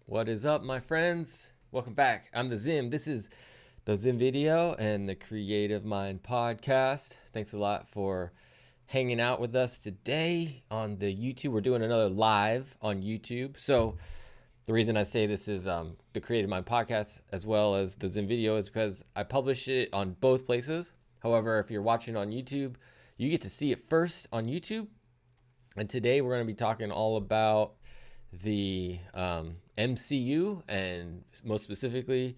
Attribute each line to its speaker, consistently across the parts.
Speaker 1: What is up, my friends? Welcome back. I'm the Zim. This is the Zim Video and the Creative Mind Podcast. Thanks a lot for hanging out with us today on the YouTube. We're doing another live on YouTube. So the reason I say this is the Creative Mind Podcast as well as the Zim Video is because I publish it on both places. However, if you're watching on YouTube, you get to see it first on YouTube. And today we're going to be talking all about the MCU and most specifically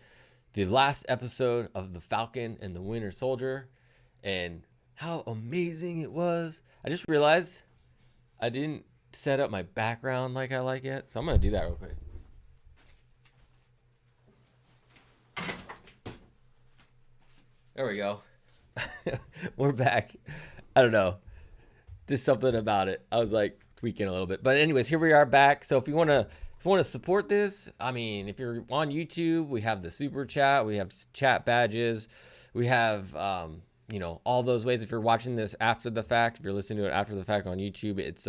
Speaker 1: the last episode of the Falcon and the Winter Soldier and how amazing it was. I just realized I didn't set up my background like I like it, so I'm going to do that real quick. There we go. We're back. I don't know. There's something about it. I was like tweaking a little bit. But anyways, here we are back. So if you want to support this, I mean, if you're on YouTube, we have the super chat, we have chat badges, we have all those ways. If you're watching this after the fact, if you're listening to it after the fact on YouTube, it's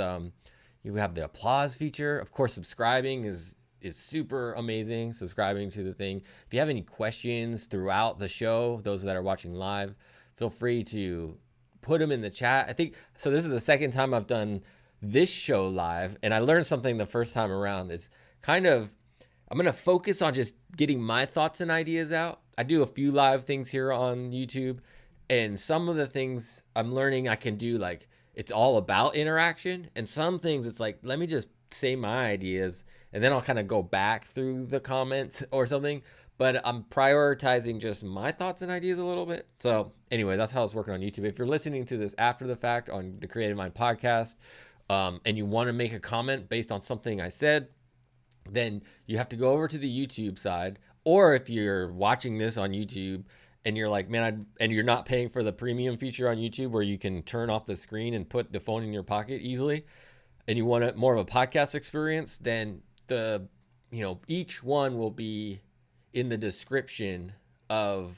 Speaker 1: you have the applause feature. Of course, subscribing is super amazing. Subscribing to the thing. If you have any questions throughout the show, those that are watching live, feel free to put them in the chat. I think so. This is the second time I've done this show live, and I learned something the first time around. Is kind of I'm gonna focus on just getting my thoughts and ideas out. I do a few live things here on YouTube, and some of the things I'm learning I can do, like it's all about interaction, and some things it's like let me just say my ideas and then I'll kind of go back through the comments or something. But I'm prioritizing just my thoughts and ideas a little bit. So anyway, that's how it's working on YouTube. If you're listening to this after the fact on the Creative Mind Podcast, and you want to make a comment based on something I said, then you have to go over to the YouTube side. Or if you're watching this on YouTube and you're like, man, and you're not paying for the premium feature on YouTube where you can turn off the screen and put the phone in your pocket easily, and you want more of a podcast experience, then each one will be in the description of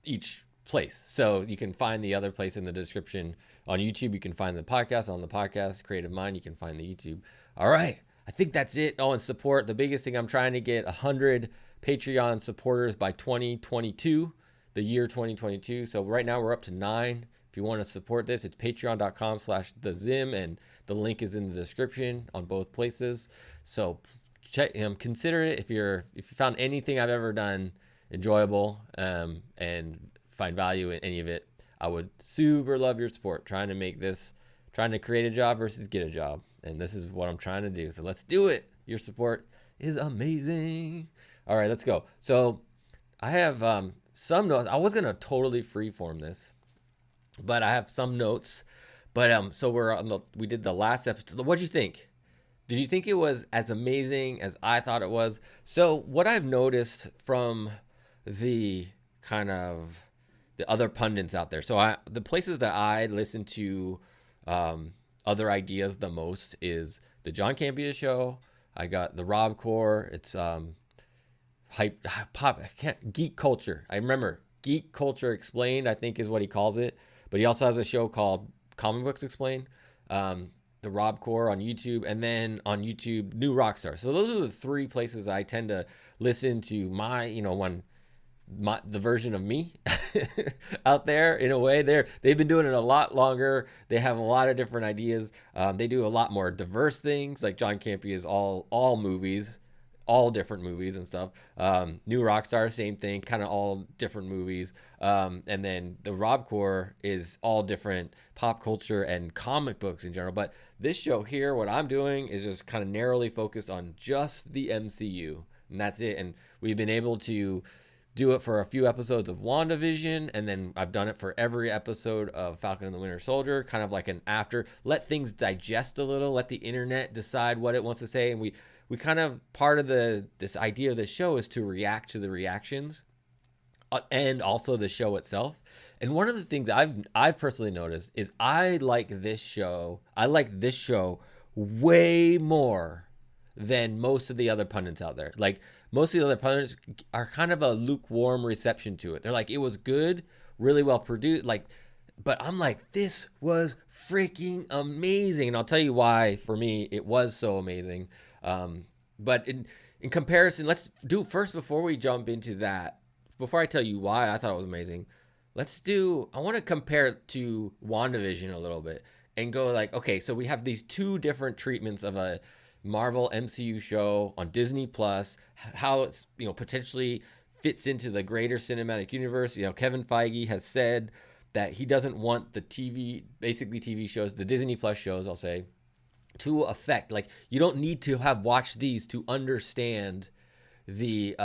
Speaker 1: each place. So you can find the other place in the description on YouTube. You can find the podcast on the podcast, Creative Mind. You can find the YouTube. All right. I think that's it. Oh, and support. The biggest thing, I'm trying to get 100 Patreon supporters by 2022, the year 2022. So right now we're up to 9. If you want to support this, it's patreon.com/thezim, and the link is in the description on both places. So consider it if you found anything I've ever done enjoyable and find value in any of it. I would super love your support. Trying to create a job versus get a job, and this is what I'm trying to do. So let's do it. Your support is amazing. All right, let's go. So I have some notes. I was gonna totally freeform this, but I have some notes. But so we did the last episode. What'd you think? Did you think it was as amazing as I thought it was? So what I've noticed from the kind of the other pundits out there. So the places that I listen to other ideas the most is the John Campea show. I got the Rob Core. It's Geek Culture. I remember Geek Culture Explained, I think is what he calls it. But he also has a show called Comic Books Explained. The Rob Core on YouTube, and then on YouTube, New Rockstar. So those are the 3 places I tend to listen to the version of me out there. In a way, they've been doing it a lot longer. They have a lot of different ideas. They do a lot more diverse things. Like John Campea is all movies, all different movies and stuff. New Rockstar, same thing, kind of all different movies. And then the Rob Core is all different pop culture and comic books in general. But this show here, what I'm doing is just kind of narrowly focused on just the MCU, and that's it. And we've been able to do it for a few episodes of WandaVision, and then I've done it for every episode of Falcon and the Winter Soldier, kind of like an after, let things digest a little, let the internet decide what it wants to say. And we kind of, part of this idea of the show is to react to the reactions and also the show itself. And one of the things I've personally noticed is I like this show way more than most of the other pundits out there. Like most of the other pundits are kind of a lukewarm reception to it. They're like, it was good, really well produced, like But I'm like, this was freaking amazing, and I'll tell you why. For me, it was so amazing. But in comparison, let's do first before we jump into that. Before I tell you why I thought it was amazing, let's do. I want to compare it to WandaVision a little bit and go like, okay, so we have these two different treatments of a Marvel MCU show on Disney Plus, how it's potentially fits into the greater cinematic universe. Kevin Feige has said that he doesn't want the basically TV shows, the Disney Plus shows, I'll say, to affect. Like, you don't need to have watched these to understand the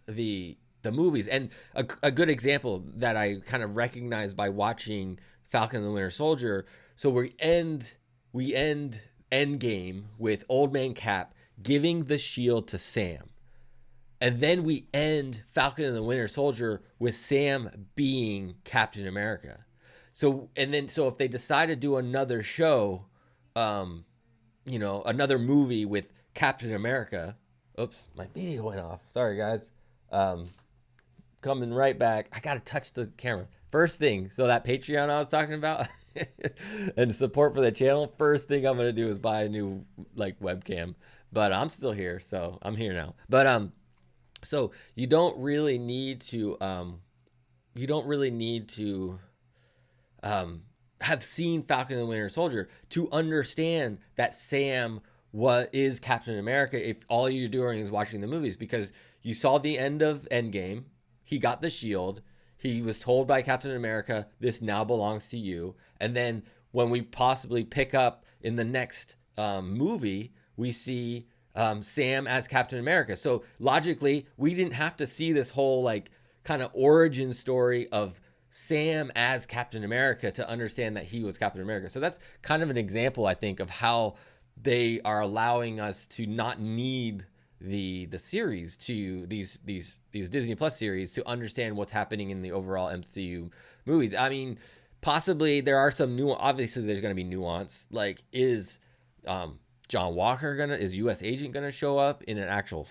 Speaker 1: the movies. And a good example that I kind of recognize by watching Falcon and the Winter Soldier. So we end Endgame with Old Man Cap giving the shield to Sam. And then we end Falcon and the Winter Soldier with Sam being Captain America. So if they decide to do another show, another movie with Captain America. Oops, my video went off. Sorry, guys. Coming right back. I gotta touch the camera. First thing, so that Patreon I was talking about and support for the channel. First thing I'm gonna do is buy a new webcam. But I'm still here, so I'm here now. But so you don't really need to have seen Falcon and the Winter Soldier to understand that Sam is Captain America if all you're doing is watching the movies, because you saw the end of Endgame. He got the shield. He was told by Captain America, this now belongs to you. And then when we possibly pick up in the next movie, we see Sam as Captain America. So logically, we didn't have to see this whole kind of origin story of Sam as Captain America to understand that he was Captain America. So that's kind of an example, I think, of how they are allowing us to not need the series, to these Disney Plus series, to understand what's happening in the overall MCU movies. I mean, possibly there are some new. Obviously, there's going to be nuance. Like, is John Walker is U.S. Agent gonna show up in an actual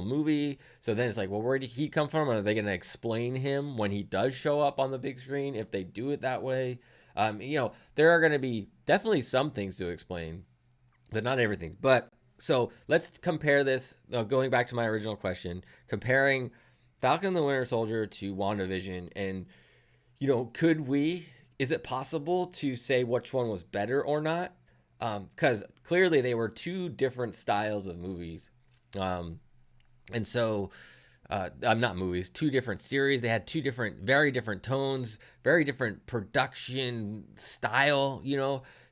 Speaker 1: movie? So then it's like, well, where did he come from? Are they gonna explain him when he does show up on the big screen if they do it that way? There are gonna be definitely some things to explain, but not everything. But so let's compare this. Going back to my original question, comparing Falcon and the Winter Soldier to WandaVision, and is it possible to say which one was better or not? Because clearly they were two different styles of movies. And so, I'm not movies, two different series. They had very different tones, very different production style,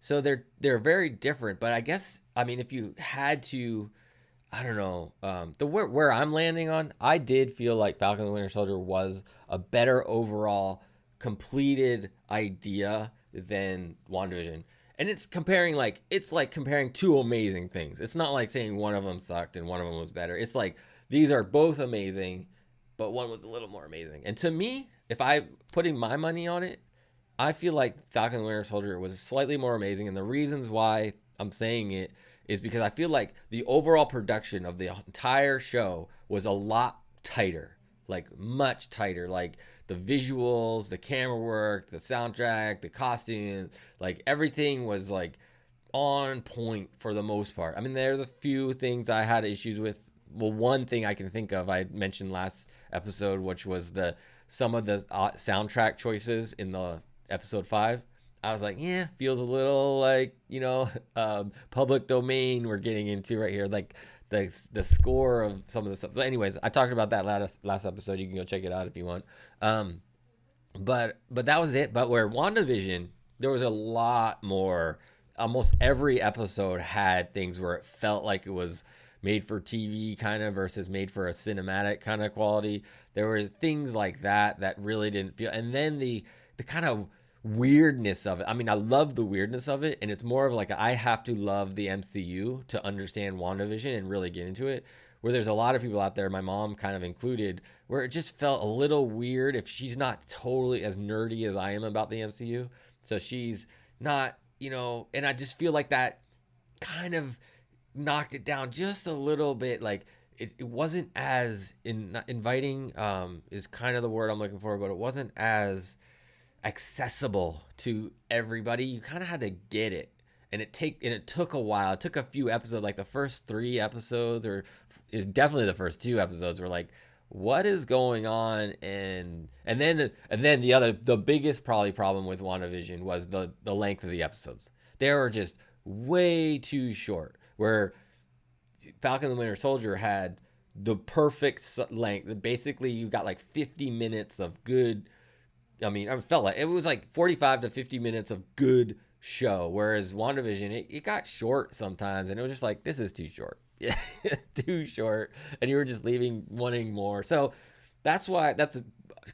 Speaker 1: so they're very different. But I guess, if you had to, I don't know, where I'm landing on, I did feel like Falcon and the Winter Soldier was a better overall completed idea than WandaVision. And it's comparing two amazing things. It's not like saying one of them sucked and one of them was better. It's like, these are both amazing, but one was a little more amazing. And to me, if I'm putting my money on it, I feel like Falcon and the Winter Soldier was slightly more amazing. And the reasons why I'm saying it is because I feel like the overall production of the entire show was a lot tighter, much tighter. Like, the visuals, the camera work, the soundtrack, the costumes, everything was on point for the most part. There's a few things I had issues with. Well, one thing I can think of, I mentioned last episode, which was some of the soundtrack choices in the episode 5. I was like, yeah, feels a little public domain we're getting into right here. The score of some of the stuff. But anyways, I talked about that last episode. You can go check it out if you want. But that was it. But where WandaVision, there was a lot more. Almost every episode had things where it felt like it was made for TV kind of versus made for a cinematic kind of quality. There were things like that really didn't feel. And then the kind of weirdness of it. I love the weirdness of it, and it's more of I have to love the MCU to understand WandaVision and really get into it. Where there's a lot of people out there, my mom kind of included, where it just felt a little weird if she's not totally as nerdy as I am about the MCU. So she's not, and I just feel like that kind of knocked it down just a little bit. It wasn't as inviting, is kind of the word I'm looking for, but it wasn't as accessible to everybody. You kind of had to get it, and it took a while. It took a few episodes, like the first 3 episodes, or is definitely the first 2 episodes, were like, what is going on? And then the biggest probably problem with WandaVision was the length of the episodes. They were just way too short. Where Falcon and the Winter Soldier had the perfect length. Basically, you got like 50 minutes of good. I mean, I felt like it was like 45 to 50 minutes of good show. Whereas WandaVision, it got short sometimes, and it was just like, this is too short. Yeah, too short. And you were just leaving wanting more. So that's a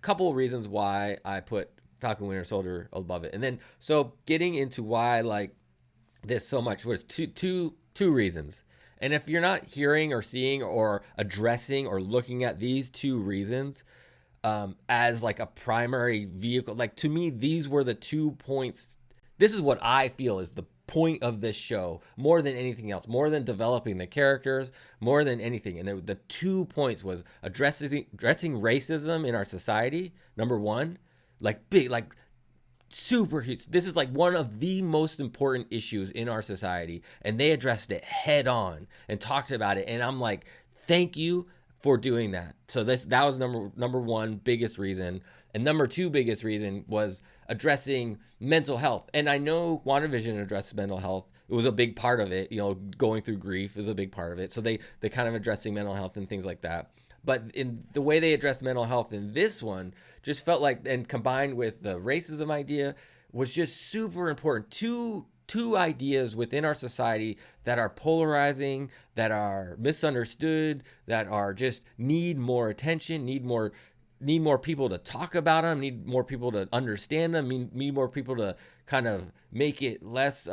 Speaker 1: couple of reasons why I put Falcon Winter Soldier above it. And then, so getting into why I like this so much was two reasons. And if you're not hearing or seeing or addressing or looking at these 2 reasons, as like a primary vehicle. Like, to me, these were the 2 points. This is what I feel is the point of this show, more than anything else, more than developing the characters, more than anything. And the 2 points was addressing racism in our society. Number one, like big, like super huge. This is like one of the most important issues in our society, and they addressed it head on and talked about it. And I'm like, thank you for doing that. So that was number one biggest reason. And number 2 biggest reason was addressing mental health. And I know WandaVision addressed mental health. It was a big part of it. Going through grief is a big part of it. So they kind of addressing mental health and things like that. But in the way they addressed mental health in this one, just felt like, and combined with the racism idea, was just super important. Two ideas within our society that are polarizing, that are misunderstood, that are just need more attention, need more people to talk about them, need more people to understand them, need more people to kind of make it less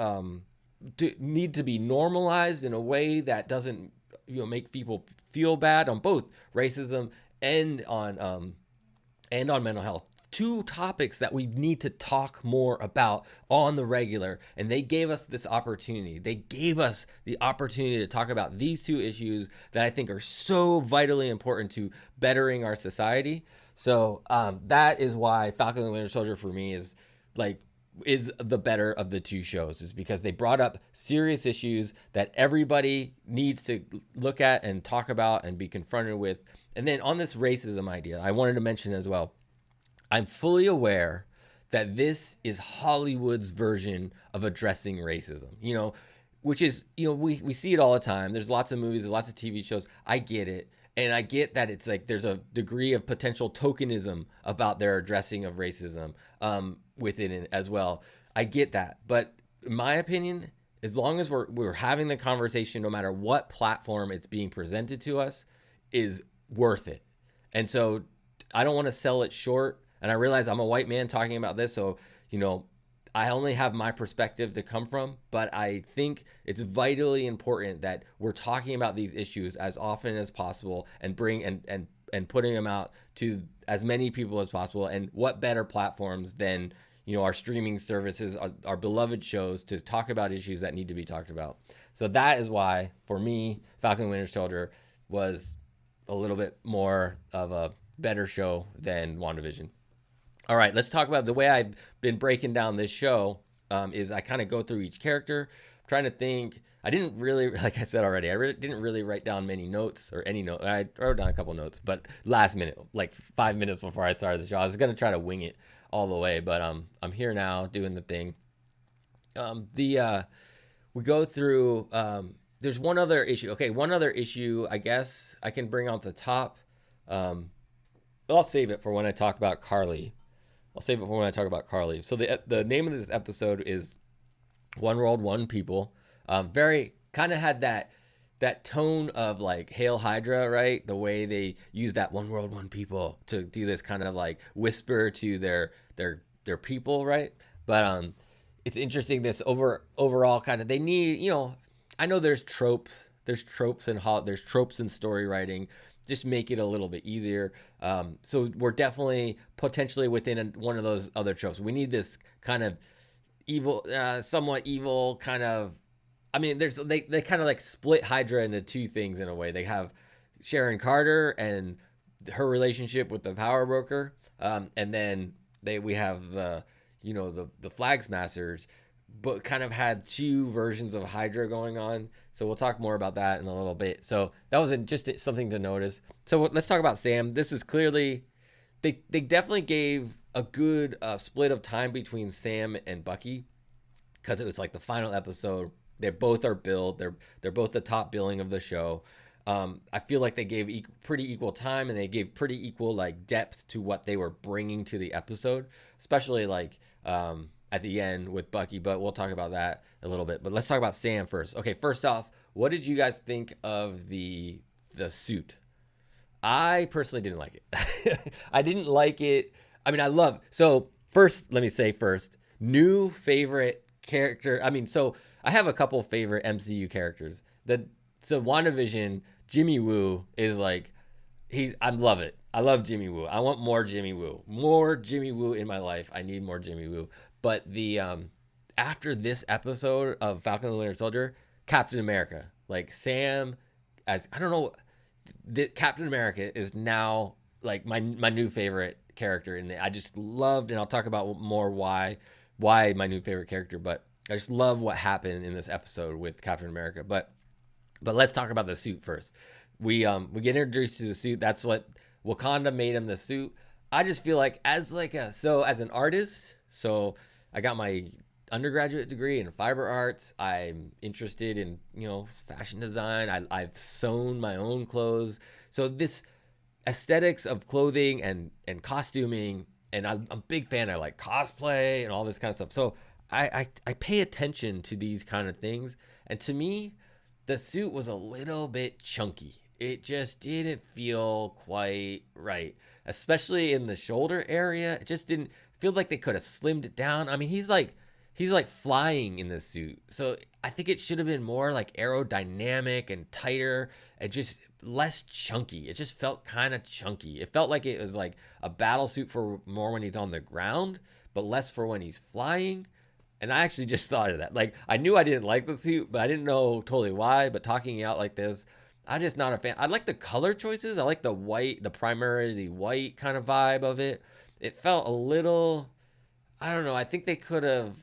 Speaker 1: need to be normalized in a way that doesn't make people feel bad, on both racism and on mental health. 2 topics that we need to talk more about on the regular, and they gave us this opportunity. They gave us the opportunity to talk about these 2 issues that I think are so vitally important to bettering our society. So that is why Falcon and the Winter Soldier for me is the better of the 2 shows, is because they brought up serious issues that everybody needs to look at and talk about and be confronted with. And then on this racism idea, I wanted to mention as well, I'm fully aware that this is Hollywood's version of addressing racism, which is, we see it all the time. There's lots of movies, there's lots of TV shows. I get it. And I get that it's like there's a degree of potential tokenism about their addressing of racism within it as well. I get that. But in my opinion, as long as we're having the conversation, no matter what platform it's being presented to us, is worth it. And so I don't want to sell it short. And I realize I'm a white man talking about this, so I only have my perspective to come from, but I think it's vitally important that we're talking about these issues as often as possible and putting them out to as many people as possible. And what better platforms than our streaming services, our beloved shows, to talk about issues that need to be talked about. So that is why, for me, Falcon and Winter Soldier was a little bit more of a better show than WandaVision. All right, let's talk about the way I've been breaking down this show. Is I kind of go through each character, trying to think. I didn't really, like I said already, didn't really write down many notes or any note. I wrote down a couple notes, but last minute, like 5 minutes before I started the show, I was gonna try to wing it all the way. But I'm here now doing the thing. We go through. There's one other issue. Okay, one other issue. I guess I can bring out the top. I'll save it for when I talk about Carly. So the name of this episode is One World, One People. Very kind of had that tone of like Hail Hydra, right? The way they use that One World, One People to do this kind of like whisper to their people, right? But it's interesting, this overall kind of, they need, I know there's tropes in story writing. Just make it a little bit easier. So we're definitely potentially within one of those other tropes. We need this kind of evil, somewhat evil kind of. I mean, they kind of like split Hydra into 2 things in a way. They have Sharon Carter and her relationship with the power broker, and then We have the Flag Smashers, but kind of had two versions of Hydra going on. So we'll talk more about that in a little bit. So that was just something to notice. So let's talk about Sam. This is clearly they definitely gave a good split of time between Sam and Bucky, because it was like the final episode. They both are billed. They're both the top billing of the show. I feel like they gave pretty equal time, and they gave pretty equal like depth to what they were bringing to the episode, especially like at the end with Bucky. But we'll talk about that a little bit. But let's talk about Sam first. Okay, first off, what did you guys think of the suit? I personally didn't like it. I didn't like it. I mean, so first, let me say new favorite character. I mean, so I have a couple favorite MCU characters. So WandaVision, Jimmy Woo is like, I love it. I love Jimmy Woo. I want more Jimmy Woo. More Jimmy Woo in my life. I need more Jimmy Woo. But after this episode of Falcon and the Winter Soldier, Captain America, like Sam, as I don't know, Captain America is now like my new favorite character, and I just loved, and I'll talk about more why my new favorite character, but I just love what happened in this episode with Captain America. But let's talk about the suit first. We get introduced to the suit. That's what Wakanda made him the suit. I just feel like as an artist, so I got my undergraduate degree in fiber arts. I'm interested in fashion design. I've sewn my own clothes. So this aesthetics of clothing and costuming, and I'm a big fan. I like cosplay and all this kind of stuff. So I pay attention to these kind of things. And to me, the suit was a little bit chunky. It just didn't feel quite right, especially in the shoulder area. It just didn't feel like they could have slimmed it down. I mean, he's like flying in this suit. So I think it should have been more like aerodynamic and tighter and just less chunky. It just felt kind of chunky. It felt like it was like a battle suit for more when he's on the ground, but less for when he's flying. And I actually just thought of that. Like, I knew I didn't like the suit, but I didn't know totally why. But talking out like this, I'm just not a fan. I like the color choices. I like the white, the primarily white kind of vibe of it. It felt a little, I don't know. I think they could have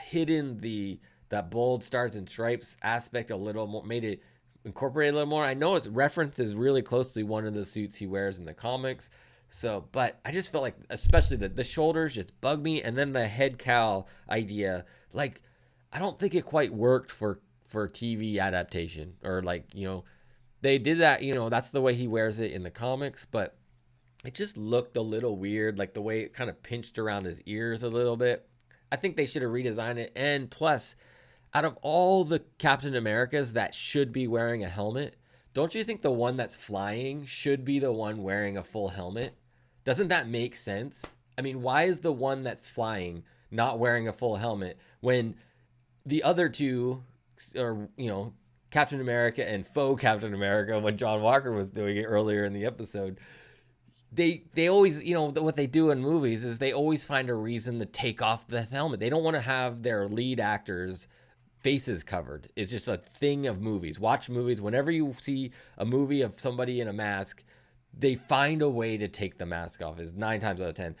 Speaker 1: hidden that bold stars and stripes aspect a little more, made it incorporate a little more. I know it's references really closely one of the suits he wears in the comics. So, but I just felt like, especially the shoulders just bugged me. And then the head cowl idea, like, I don't think it quite worked for TV adaptation, or like, they did that, that's the way he wears it in the comics, but it just looked a little weird. Like the way it kind of pinched around his ears a little bit. I think they should have redesigned it. And plus, out of all the Captain Americas that should be wearing a helmet, don't you think the one that's flying should be the one wearing a full helmet? Doesn't that make sense? I mean, why is the one that's flying not wearing a full helmet when the other two are, Captain America and faux Captain America, when John Walker was doing it earlier in the episode, they always, what they do in movies is they always find a reason to take off the helmet. They don't want to have their lead actors' faces covered. It's just a thing of movies. Watch movies. Whenever you see a movie of somebody in a mask, they find a way to take the mask off. Is 9 times out of 10.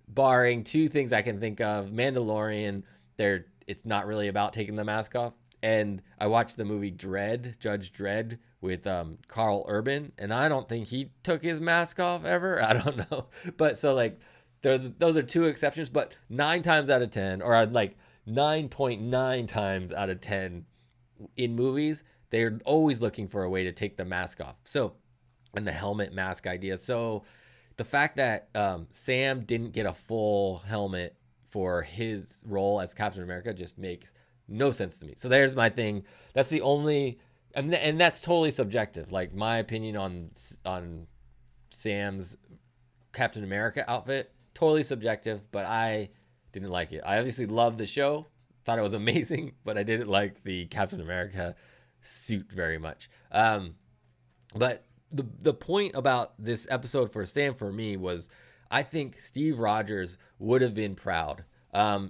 Speaker 1: Barring two things I can think of. Mandalorian, it's not really about taking the mask off. And I watched the movie Judge Dredd with Carl Urban, and I don't think he took his mask off ever. I don't know. But so like those are two exceptions, but 9 times out of 10, or like 9.9 times out of 10 in movies, they're always looking for a way to take the mask off. So, and the helmet mask idea. So the fact that Sam didn't get a full helmet for his role as Captain America just makes no sense to me. So there's my thing. That's the only, and that's totally subjective. Like my opinion on Sam's Captain America outfit, totally subjective, but I didn't like it. I obviously loved the show, thought it was amazing, but I didn't like the Captain America suit very much. But the point about this episode for Sam for me was, I think Steve Rogers would have been proud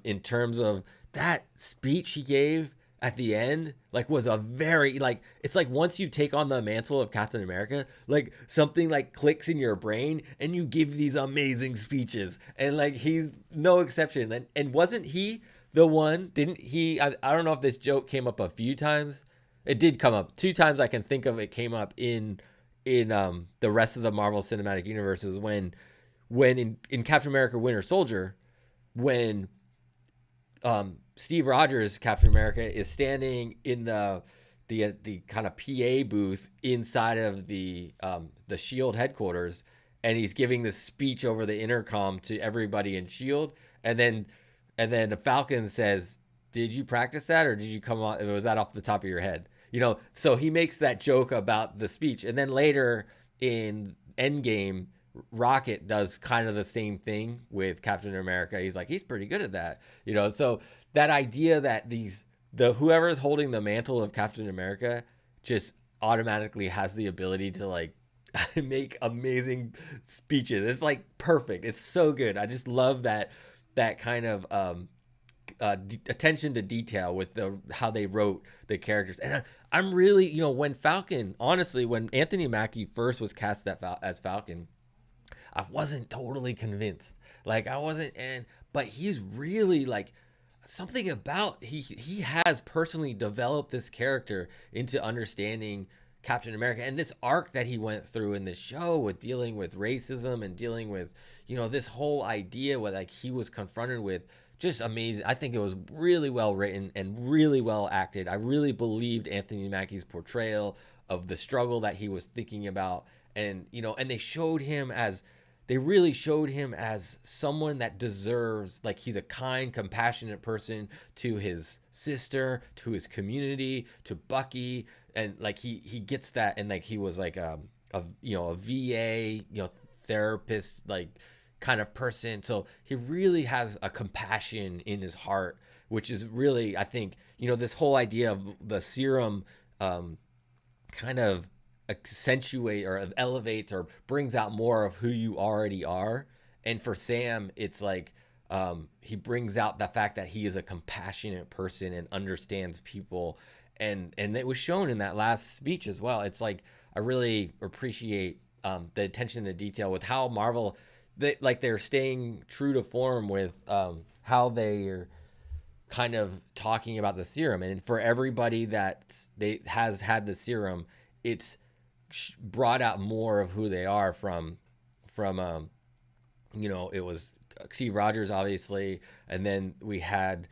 Speaker 1: in terms of that speech he gave at the end, like, was a very, like, it's like once you take on the mantle of Captain America, like something like clicks in your brain and you give these amazing speeches, and like he's no exception. And wasn't he the one, didn't he, I don't know if this joke came up a few times. It did come up two times I can think of. It came up in the rest of the Marvel Cinematic Universe. Is when in Captain America Winter Soldier, when Steve Rogers, Captain America, is standing in the kind of PA booth inside of the Shield headquarters, and he's giving this speech over the intercom to everybody in Shield, and then the Falcon says, "Did you practice that, or did you come on? Was that off the top of your head?" So he makes that joke about the speech, and then later in Endgame, Rocket does kind of the same thing with Captain America. He's like, he's pretty good at that, So that idea that the whoever is holding the mantle of Captain America just automatically has the ability to like make amazing speeches. It's like perfect. It's so good. I just love that kind of attention to detail with how they wrote the characters. And I'm really, when Falcon, honestly, when Anthony Mackie first was cast as Falcon, I wasn't totally convinced. Like I wasn't, but he's really like something about he has personally developed this character into understanding Captain America, and this arc that he went through in this show with dealing with racism and dealing with this whole idea what like he was confronted with. Just amazing. I think it was really well written and really well acted. I really believed Anthony Mackie's portrayal of the struggle that he was thinking about, and and they really showed him as someone that deserves, like, he's a kind, compassionate person to his sister, to his community, to Bucky, and like he gets that, and like he was like a VA therapist, like, kind of person. So he really has a compassion in his heart, which is really, I think, this whole idea of the serum kind of accentuate or elevates or brings out more of who you already are. And for Sam, it's like he brings out the fact that he is a compassionate person and understands people, and it was shown in that last speech as well. It's like I really appreciate the attention to detail with how Marvel, they're staying true to form with how they're kind of talking about the serum. And for everybody that has had the serum, it's brought out more of who they are from it was Steve Rogers, obviously, and then we had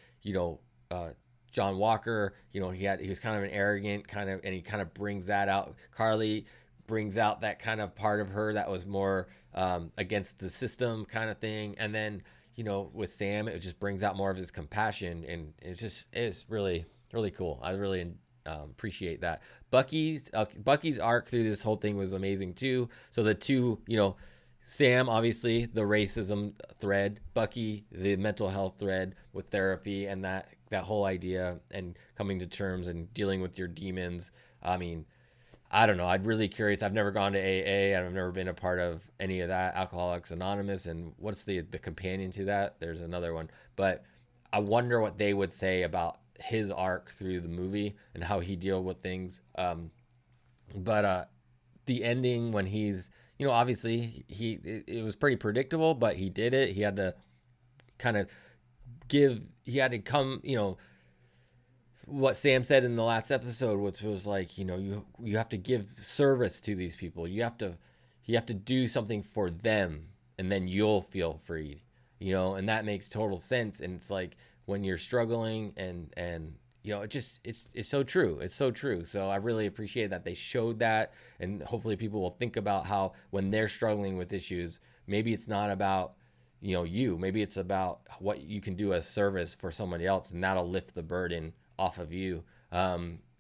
Speaker 1: John Walker. He was kind of an arrogant kind of, and he kind of brings that out. Carly brings out that kind of part of her that was more against the system kind of thing, and then with Sam, it just brings out more of his compassion, and it's really, really cool. I really appreciate that. Bucky's arc through this whole thing was amazing too. So the two, Sam, obviously the racism thread, Bucky, the mental health thread with therapy, and that whole idea and coming to terms and dealing with your demons. I mean, I don't know. I'm really curious. I've never gone to AA, and I've never been a part of any of that, Alcoholics Anonymous, and what's the companion to that? There's another one. But I wonder what they would say about his arc through the movie and how he dealt with things. But the ending, when he's, obviously it was pretty predictable, but he did it. He had to kind of come, what Sam said in the last episode, which was like, you have to give service to these people. You have to do something for them, and then you'll feel freed, and that makes total sense. And it's like, when you're struggling and it's so true. It's so true. So I really appreciate that they showed that, and hopefully people will think about how when they're struggling with issues, maybe it's not about maybe it's about what you can do as service for somebody else, and that'll lift the burden off of you.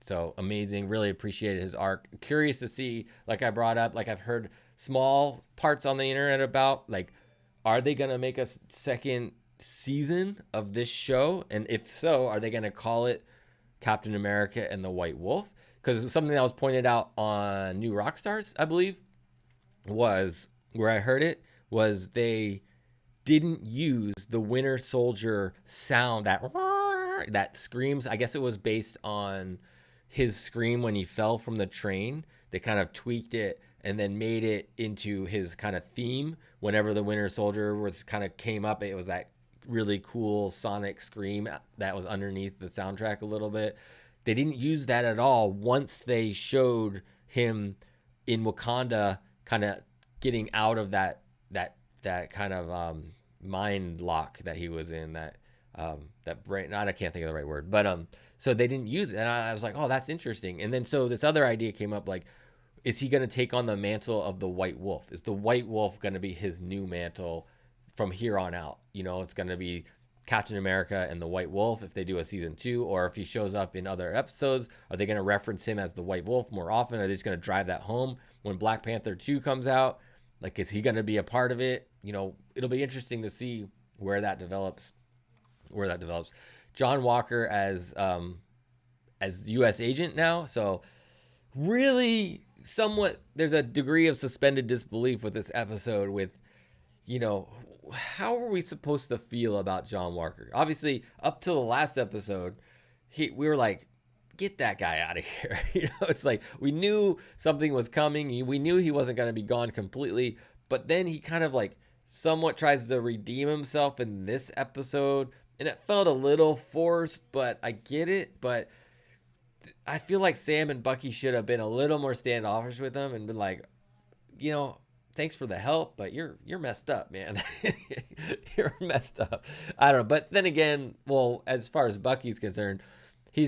Speaker 1: So amazing. Really appreciated his arc. Curious to see, like I brought up, like I've heard small parts on the internet about, like, are they gonna make a second season of this show? And if so, are they gonna call it Captain America and the White Wolf? Because something that was pointed out on New Rockstars, I believe, was where I heard it, was they didn't use the Winter Soldier sound, that that screams. I guess it was based on his scream when he fell from the train. They kind of tweaked it and then made it into his kind of theme. Whenever the Winter Soldier was kind of came up, it was that really cool sonic scream that was underneath the soundtrack a little bit. They didn't use that at all once they showed him in Wakanda, kind of getting out of that kind of mind lock that he was in, that brain. I can't think of the right word, but so they didn't use it, and I was like, oh, that's interesting. And then so this other idea came up, like, is he going to take on the mantle of the White Wolf? Is the White Wolf going to be his new mantle from here on out? You know, it's going to be Captain America and the White Wolf if they do a season 2, or if he shows up in other episodes, are they going to reference him as the White Wolf more often? Are they just going to drive that home when Black Panther 2 comes out? Like, is he going to be a part of it? You know, it'll be interesting to see where that develops. John Walker as U.S. agent now, so really somewhat there's a degree of suspended disbelief with this episode. With, you know, how are we supposed to feel about John Walker? Obviously, up to the last episode, we were like, get that guy out of here. You know, it's like we knew something was coming. We knew he wasn't going to be gone completely, but then he kind of like somewhat tries to redeem himself in this episode, and it felt a little forced, but I get it. But I feel like Sam and Bucky should have been a little more standoffish with him and been like, you know, thanks for the help, but you're messed up, man. You're messed up. I don't know. But then again, well, as far as Bucky's concerned, he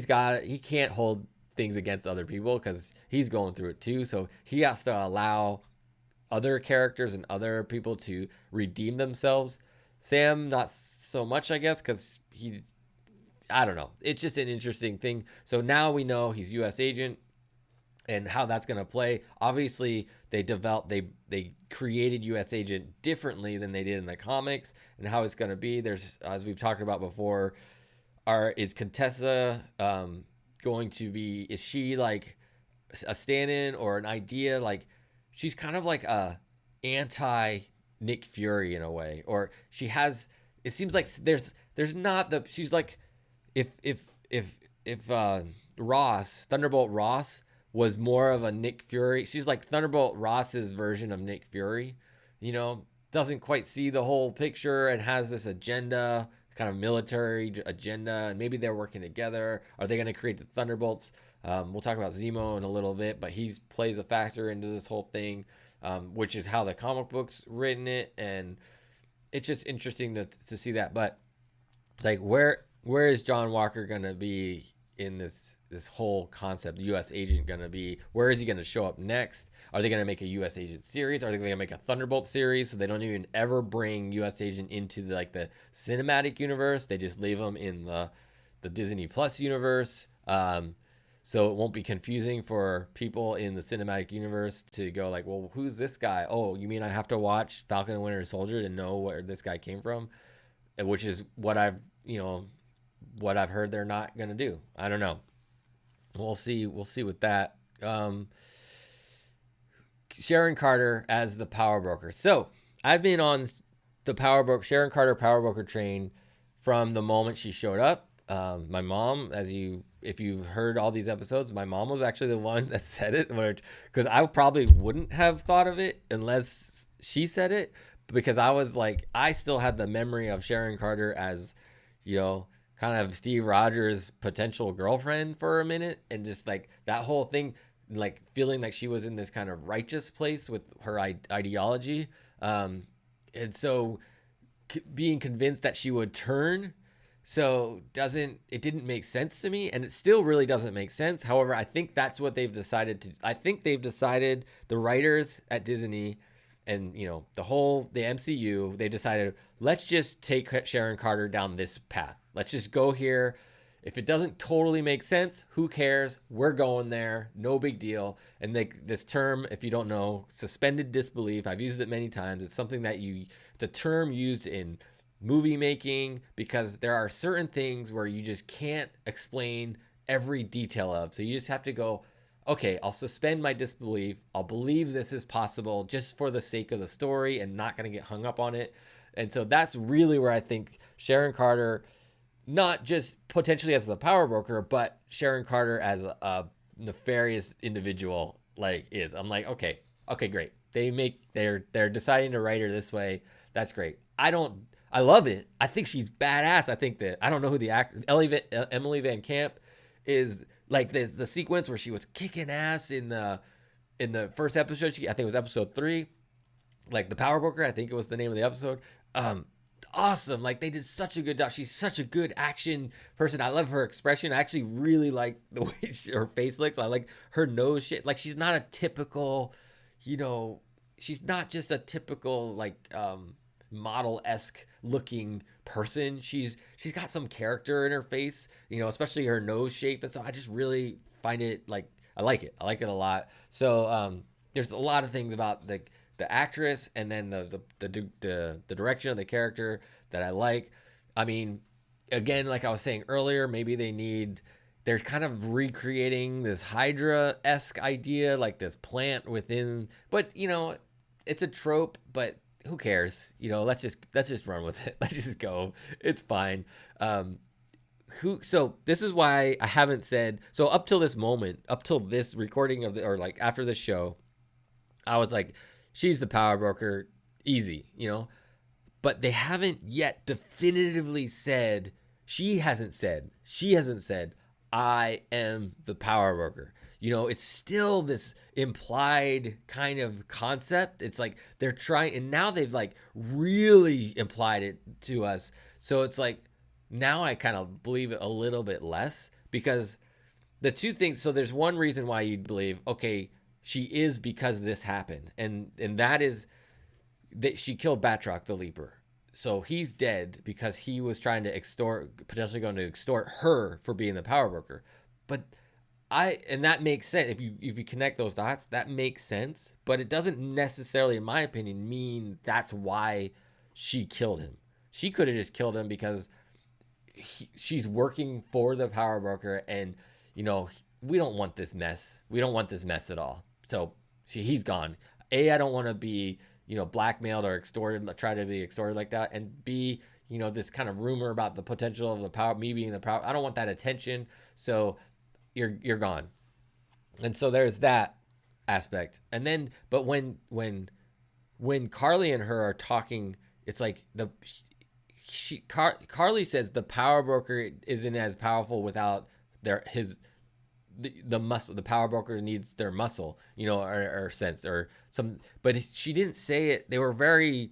Speaker 1: can't hold things against other people because he's going through it too. So he has to allow other characters and other people to redeem themselves. Sam, not so much, I guess, because I don't know. It's just an interesting thing. So now we know he's U.S. agent and how that's going to play. Obviously, they created U.S. agent differently than they did in the comics, and how it's going to be. There's, as we've talked about before, is Contessa going to be, is she like a stand-in or an idea? Like, she's kind of like a anti Nick Fury in a way, or she has, it seems like there's not the, she's like, if Thunderbolt Ross was more of a Nick Fury, she's like Thunderbolt Ross's version of Nick Fury, you know, doesn't quite see the whole picture and has this agenda, kind of military agenda, and maybe they're working together. Are they going to create the Thunderbolts? We'll talk about Zemo in a little bit, but he plays a factor into this whole thing, which is how the comic book's written it, and it's just interesting to see that. But like, where is John Walker going to be in this whole concept? The U.S. agent going to be, where is he going to show up next? Are they going to make a U.S. agent series? Are they going to make a Thunderbolt series so they don't even ever bring U.S. agent into the cinematic universe? They just leave them in the Disney Plus universe, so it won't be confusing for people in the cinematic universe to go like, well, who's this guy? Oh, you mean I have to watch Falcon and Winter Soldier to know where this guy came from? Which is what I've heard they're not going to do. I don't know. We'll see with that. Sharon Carter as the power broker. So I've been on the Sharon Carter power broker train from the moment she showed up. My mom, if you've heard all these episodes, my mom was actually the one that said it, because I probably wouldn't have thought of it unless she said it, because I was like, I still had the memory of Sharon Carter as, you know, kind of Steve Rogers' potential girlfriend for a minute, and just like that whole thing, like feeling like she was in this kind of righteous place with her ideology, and so being convinced that she would turn, so it didn't make sense to me, and it still really doesn't make sense. However, I think that's what they've decided the writers at Disney and, you know, the MCU, they decided, let's just take Sharon Carter down this path. Let's just go here. If it doesn't totally make sense, who cares? We're going there. No big deal. And this term, if you don't know, suspended disbelief, I've used it many times. It's something it's a term used in movie making, because there are certain things where you just can't explain every detail of. So you just have to go, okay, I'll suspend my disbelief. I'll believe this is possible just for the sake of the story and not going to get hung up on it. And so that's really where I think Sharon Carter not just potentially as the power broker, but Sharon Carter as a nefarious individual like is. I'm like, okay, okay, great. They're deciding to write her this way. That's great. I love it. I think she's badass. I think that I don't know who the actor Emily Van Camp is, like the sequence where she was kicking ass in the first episode. I think it was episode 3, like the power broker. I think it was the name of the episode. Um, Awesome. Like they did such a good job. She's such a good action person. I love her expression. I actually really like the way her face looks. I like her nose shit. Like she's not a typical, you know, she's not just a typical like model-esque looking person. She's got some character in her face, you know, especially her nose shape and stuff. I just really find it like I like it. I like it a lot. So there's a lot of things about the actress and then the direction of the character that I like. I mean, again, like I was saying earlier, maybe they're kind of recreating this Hydra-esque idea, like this plant within, but you know, it's a trope, but who cares? You know, let's just run with it. Let's just go. It's fine. So this is why I haven't said, so up till this moment, up till this recording or like after this show, I was like, she's the power broker, easy, you know? But they haven't yet definitively said, she hasn't said, I am the power broker. You know, it's still this implied kind of concept. It's like they're trying, and now they've like really implied it to us. So it's like, now I kind of believe it a little bit less because the two things, so there's one reason why you'd believe, okay, she is because this happened, and that is that she killed Batroc the Leaper, so he's dead because he was trying to potentially going to extort her for being the power broker. But and that makes sense if you connect those dots. That makes sense, but it doesn't necessarily, in my opinion, mean that's why she killed him. She could have just killed him because she's working for the power broker, and you know we don't want this mess. We don't want this mess at all. So he's gone. I don't want to be, you know, blackmailed or extorted, try to be extorted like that. And B, you know, this kind of rumor about the potential of the power, me being the power. I don't want that attention. So you're gone. And so there's that aspect. And then, but when Carly and her are talking, it's like Carly says the power broker isn't as powerful without the muscle. The power broker needs their muscle, you know, or sense or some, but she didn't say it. They were very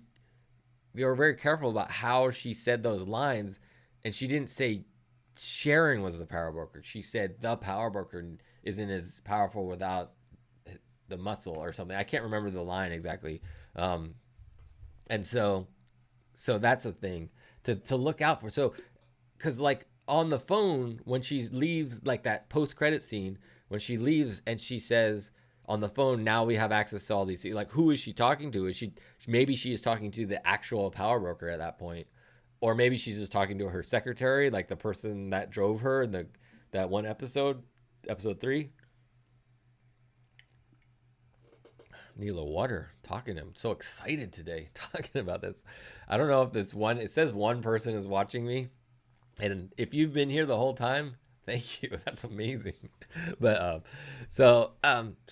Speaker 1: careful about how she said those lines, and she didn't say Sharon was the power broker. She said the power broker isn't as powerful without the muscle or something. I can't remember the line exactly. And so that's the thing to look out for. So, cause like on the phone, when she leaves, like that post-credit scene, when she leaves and she says on the phone, now we have access to all these, like, who is she talking to? Maybe she is talking to the actual power broker at that point, or maybe she's just talking to her secretary, like the person that drove her in that one episode 3. Need a little water. Talking to him. So excited today talking about this. I don't know if it says one person is watching me. And if you've been here the whole time, thank you. That's amazing. But so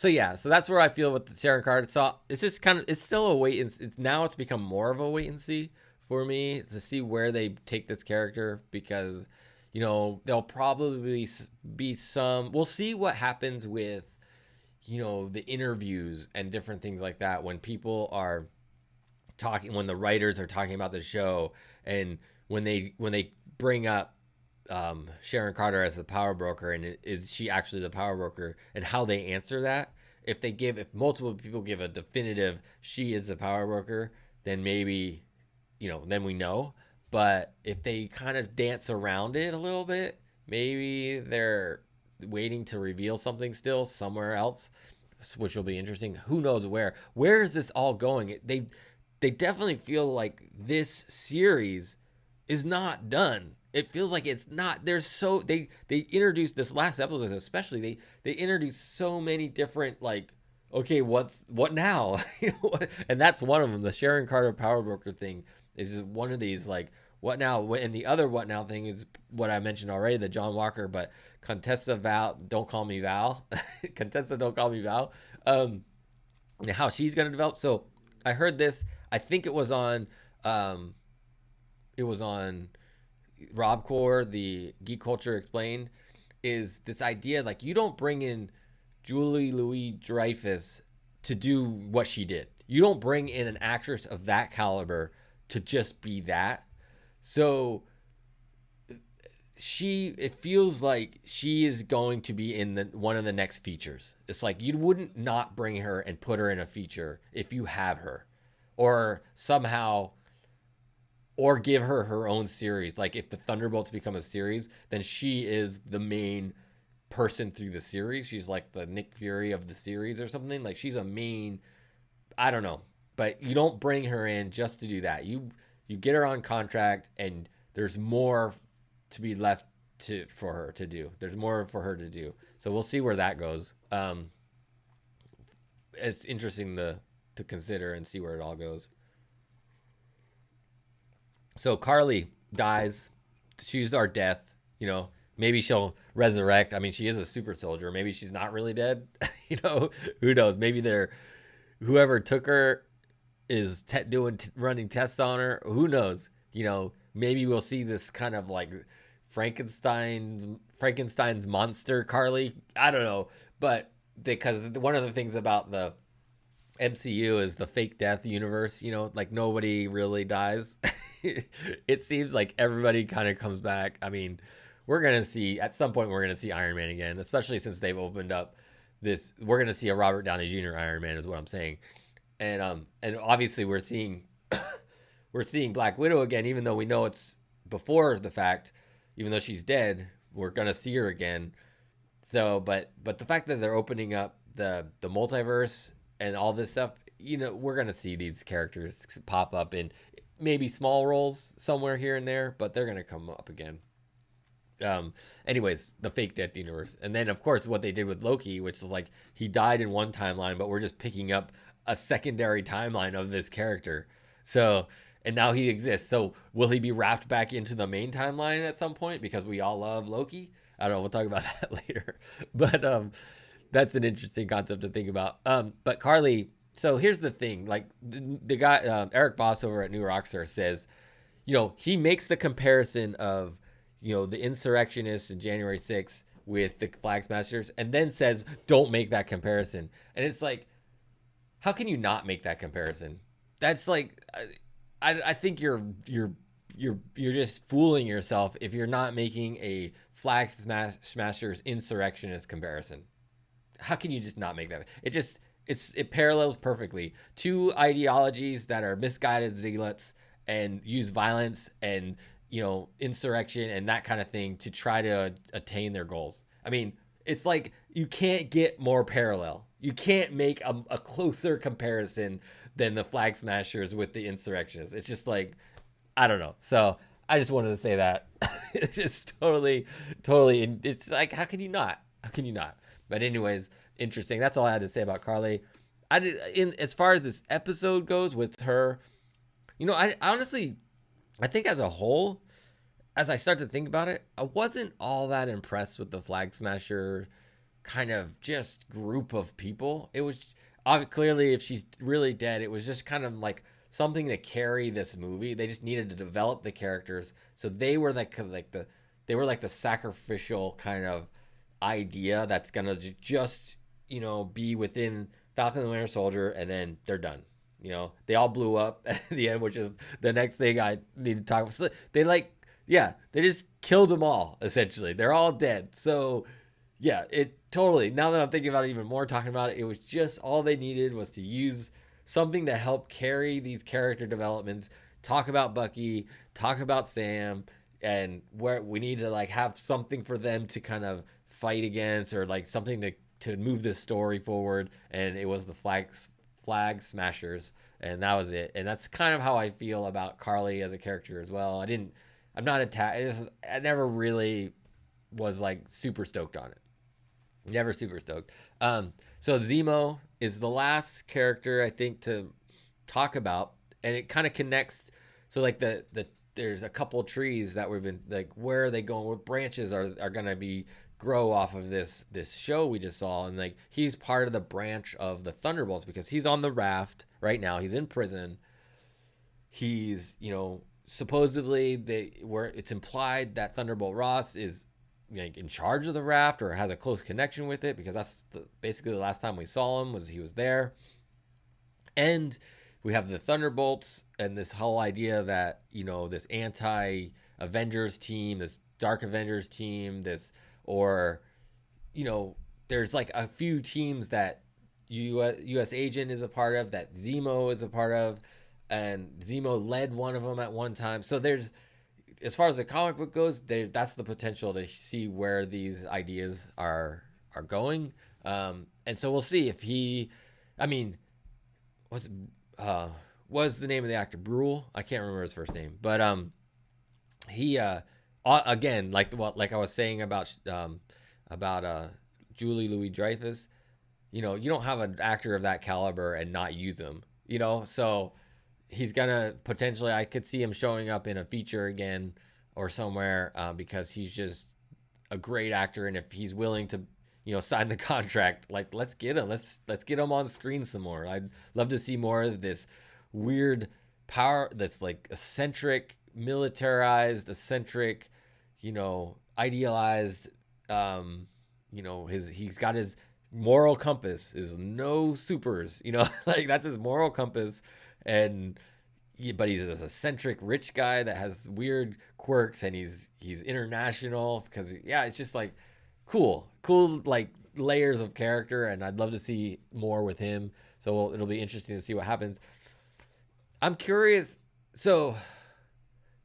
Speaker 1: yeah, so that's where I feel with the Sharon Carter. So it's just kind of, it's still a wait and it's become more of a wait and see for me to see where they take this character, because you know there'll probably be some, we'll see what happens with, you know, the interviews and different things like that when people are talking, when the writers are talking about the show, and when they bring up Sharon Carter as the power broker, and is she actually the power broker, and how they answer that. If multiple people give a definitive she is the power broker, then maybe, you know, then we know. But if they kind of dance around it a little bit, maybe they're waiting to reveal something still somewhere else, which will be interesting. Who knows where is this all going? They definitely feel like this series is not done. It feels like it's not. They introduced this last episode, especially they introduced so many different, like, okay, what now? You know, and that's one of them. The Sharon Carter power broker thing is just one of these, like, what now? And the other what now thing is what I mentioned already, the John Walker, but Contessa Val, don't call me Val. Contessa, don't call me Val. Um, how she's gonna develop. So I heard this. I think um, it was on Rob Core, the Geek Culture Explained, is this idea like you don't bring in Julie Louis Dreyfus to do what she did. You don't bring in an actress of that caliber to just be that. So it feels like she is going to be in the one of the next features. It's like you wouldn't not bring her and put her in a feature if you have her, or somehow, or give her her own series. Like if the Thunderbolts become a series, then she is the main person through the series. She's like the Nick Fury of the series or something. Like she's a main, I don't know, but you don't bring her in just to do that. You get her on contract, and there's more to be left for her to do. There's more for her to do. So we'll see where that goes. It's interesting to consider and see where it all goes. So Carly dies. She's our death. Maybe she'll resurrect. I mean, she is a super soldier. Maybe she's not really dead. Who knows? Maybe whoever took her is running tests on her. Who knows? Maybe we'll see this kind of like Frankenstein's monster Carly. I don't know, but because one of the things about the MCU is the fake death universe. Like nobody really dies. It seems like everybody kind of comes back. I mean, at some point we're gonna see Iron Man again, especially since they've opened up this. We're gonna see a Robert Downey Jr. Iron Man, is what I'm saying, and obviously we're seeing Black Widow again, even though we know it's before the fact. Even though she's dead, we're gonna see her again. So, but the fact that they're opening up the multiverse and all this stuff, we're gonna see these characters pop up in maybe small roles somewhere here and there, but they're gonna come up again. Anyways, the fake death universe, and then of course what they did with Loki, which is like he died in one timeline, but we're just picking up a secondary timeline of this character. So, and now he exists. So will he be wrapped back into the main timeline at some point because we all love Loki? I don't know. We'll talk about that later. But that's an interesting concept to think about. But Carly. So here's the thing. Like the guy Eric Voss over at New Rockstar says, he makes the comparison of the insurrectionists in January 6th with the Flag Smashers, and then says, don't make that comparison. And it's like, how can you not make that comparison? That's like, I think you're just fooling yourself if you're not making a Flag Smashers insurrectionist comparison. How can you just not make that? It parallels perfectly two ideologies that are misguided zealots and use violence and insurrection and that kind of thing to try to attain their goals. I mean, it's like you can't get more parallel. You can't make a closer comparison than the Flag Smashers with the insurrectionists. It's just like, I don't know. So I just wanted to say that. It's just totally. It's like, how can you not? But anyways, interesting. That's all I had to say about Carly. As far as this episode goes with her, I honestly, I think as a whole, as I start to think about it, I wasn't all that impressed with the Flag Smasher kind of just group of people. It was clearly, if she's really dead, it was just kind of like something to carry this movie. They just needed to develop the characters, so they were the sacrificial kind of idea that's gonna just be within Falcon and Winter Soldier, and then they're done. They all blew up at the end, which is the next thing I need to talk about. So they just killed them all, essentially. They're all dead. So yeah, it totally, now that I'm thinking about it even more, talking about it, it was just all they needed was to use something to help carry these character developments, talk about Bucky, talk about Sam, and where we need to have something for them to kind of fight against, or something to move this story forward. And it was the Flag Smashers, and that was it. And that's kind of how I feel about Carly as a character as well. I'm not attached. I never really was super stoked on it. Never super stoked. So Zemo is the last character I think to talk about, and it kind of connects. So the there's a couple trees that we've been like, where are they going? What branches are gonna be grow off of this show we just saw? And like, he's part of the branch of the Thunderbolts because he's on the raft right now. He's in prison. He's, supposedly where it's implied that Thunderbolt Ross is like in charge of the raft or has a close connection with it, because that's basically the last time we saw him was he was there. And we have the Thunderbolts and this whole idea that, this anti-Avengers team, this Dark Avengers team, there's like a few teams that US Agent is a part of, that Zemo is a part of, and Zemo led one of them at one time. So there's, as far as the comic book goes, that's the potential to see where these ideas are going. And so we'll see if what's the name of the actor? Brule? I can't remember his first name, but he again, like I was saying about Julie Louis-Dreyfus, you don't have an actor of that caliber and not use him, so he's gonna potentially, I could see him showing up in a feature again or somewhere, because he's just a great actor, and if he's willing to sign the contract, like, let's get him, let's get him on screen some more. I'd love to see more of this weird power that's like eccentric, militarized, eccentric, idealized, he's got his moral compass is no supers, like that's his moral compass. But he's this eccentric rich guy that has weird quirks, and he's international because it's just like cool like layers of character, and I'd love to see more with him. So it'll be interesting to see what happens. I'm curious. So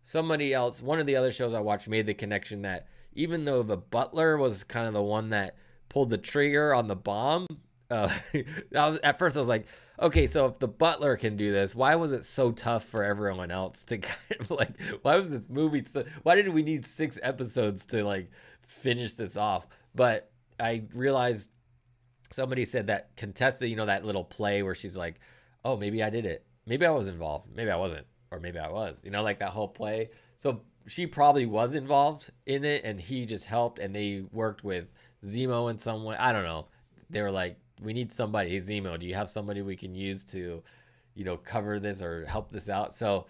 Speaker 1: somebody else, one of the other shows I watched, made the connection that even though the butler was kind of the one that pulled the trigger on the bomb, at first I was like, okay, so if the butler can do this, why was it so tough for everyone else to kind of like, why was this movie why did we need 6 episodes to like finish this off? But I realized somebody said that Contessa, that little play where she's like, oh, maybe I did it, maybe I was involved, maybe I wasn't, or maybe I was, like that whole play. So she probably was involved in it, and he just helped, and they worked with Zemo in some way. I don't know. They were like, we need somebody. Hey, Zemo, do you have somebody we can use to, cover this or help this out? So,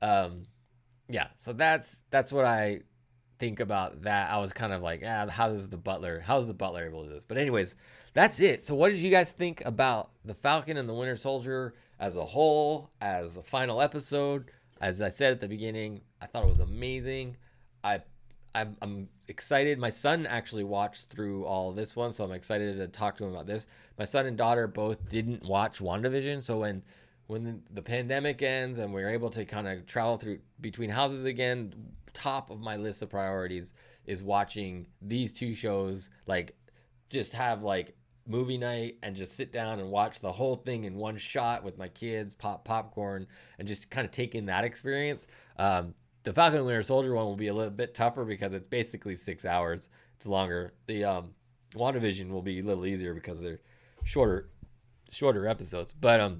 Speaker 1: so that's what I think about that. I was kind of like, how's the butler able to do this? But anyways, that's it. So what did you guys think about the Falcon and the Winter Soldier as a whole, as a final episode? As I said at the beginning, I thought it was amazing. I'm excited. My son actually watched through all this one, so I'm excited to talk to him about this. My son and daughter both didn't watch WandaVision, so when the pandemic ends and we're able to kind of travel through between houses again, top of my list of priorities is watching these 2 shows. Like, just have like movie night and just sit down and watch the whole thing in one shot with my kids, pop popcorn, and just kind of take in that experience. The Falcon and Winter Soldier one will be a little bit tougher because it's basically 6 hours. It's longer. The WandaVision will be a little easier because they're shorter episodes. But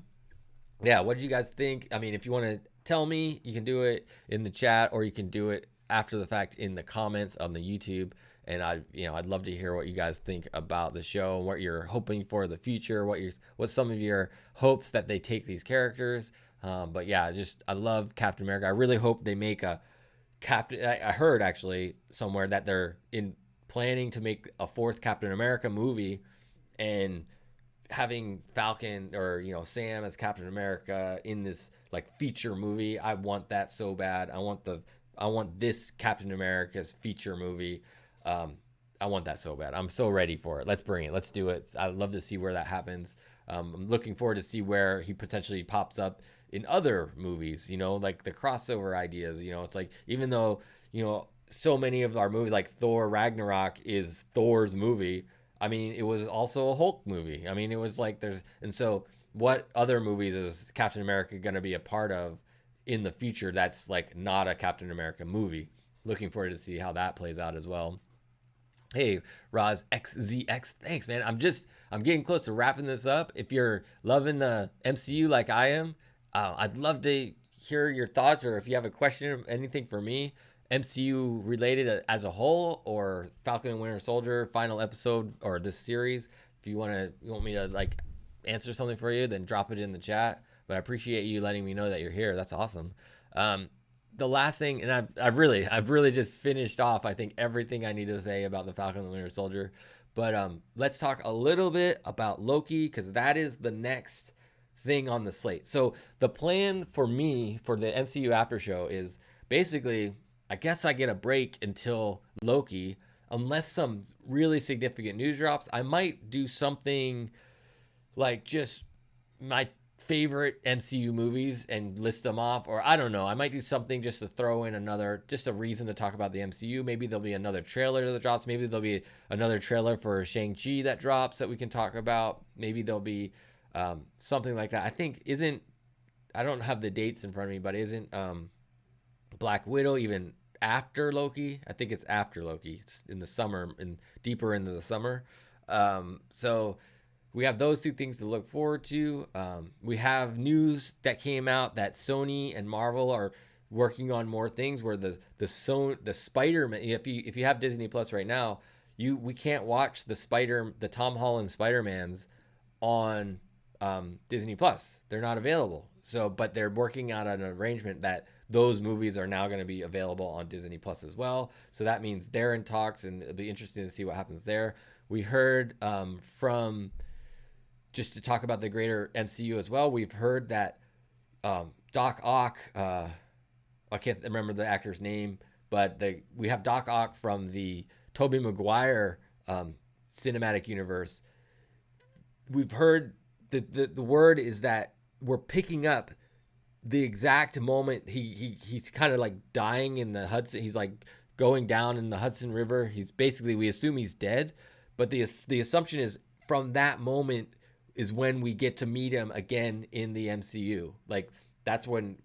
Speaker 1: what did you guys think? I mean, if you want to tell me, you can do it in the chat, or you can do it after the fact in the comments on the YouTube. And I'd love to hear what you guys think about the show and what you're hoping for the future. What's some of your hopes that they take these characters. But I love Captain America. I really hope they make a Captain. I heard actually somewhere that they're planning to make a 4th Captain America movie, and having Falcon or Sam as Captain America in this like feature movie. I want that so bad. I want this Captain America's feature movie. I want that so bad. I'm so ready for it. Let's bring it. Let's do it. I'd love to see where that happens. I'm looking forward to see where he potentially pops up in other movies, like the crossover ideas. It's like, even though, so many of our movies, like Thor Ragnarok is Thor's movie, I mean, it was also a Hulk movie. I mean, it was like and so what other movies is Captain America going to be a part of in the future that's like not a Captain America movie? Looking forward to see how that plays out as well. Hey, Roz XZX, thanks, man. I'm getting close to wrapping this up. If you're loving the MCU like I am, I'd love to hear your thoughts, or if you have a question or anything for me, MCU related as a whole, or Falcon and Winter Soldier final episode, or this series. If you want me to like answer something for you, then drop it in the chat. But I appreciate you letting me know that you're here. That's awesome. The last thing, and I've really just finished off, I think, everything I need to say about the Falcon and the Winter Soldier. But let's talk a little bit about Loki, because that is the next thing on the slate. So the plan for me for the MCU after show is basically, I guess I get a break until Loki, unless some really significant news drops. I might do something like just my favorite MCU movies and list them off, or I don't know, I might do something just to throw in just a reason to talk about the MCU. Maybe there'll be another trailer that drops. Maybe there'll be another trailer for Shang-Chi that drops that we can talk about. Maybe there'll be something like that. I think I don't have the dates in front of me, but isn't Black Widow even after Loki? I think it's after Loki. It's in the summer, and deeper into the summer. So we have those two things to look forward to. We have news that came out that Sony and Marvel are working on more things, where the Spider-Man, if you have Disney Plus right now, we can't watch the Tom Holland Spider-Mans on Disney Plus. They're not available. So, but they're working out an arrangement that those movies are now going to be available on Disney Plus as well. So that means they're in talks, and it'll be interesting to see what happens there. We heard from, just to talk about the greater MCU as well, we've heard that Doc Ock, I can't remember the actor's name, but we have Doc Ock from the Tobey Maguire cinematic universe. We've heard the word is that we're picking up the exact moment he's kind of like dying in the Hudson. He's like going down in the Hudson River. He's basically, we assume he's dead, but the assumption is from that moment is when we get to meet him again in the MCU. Like, that's when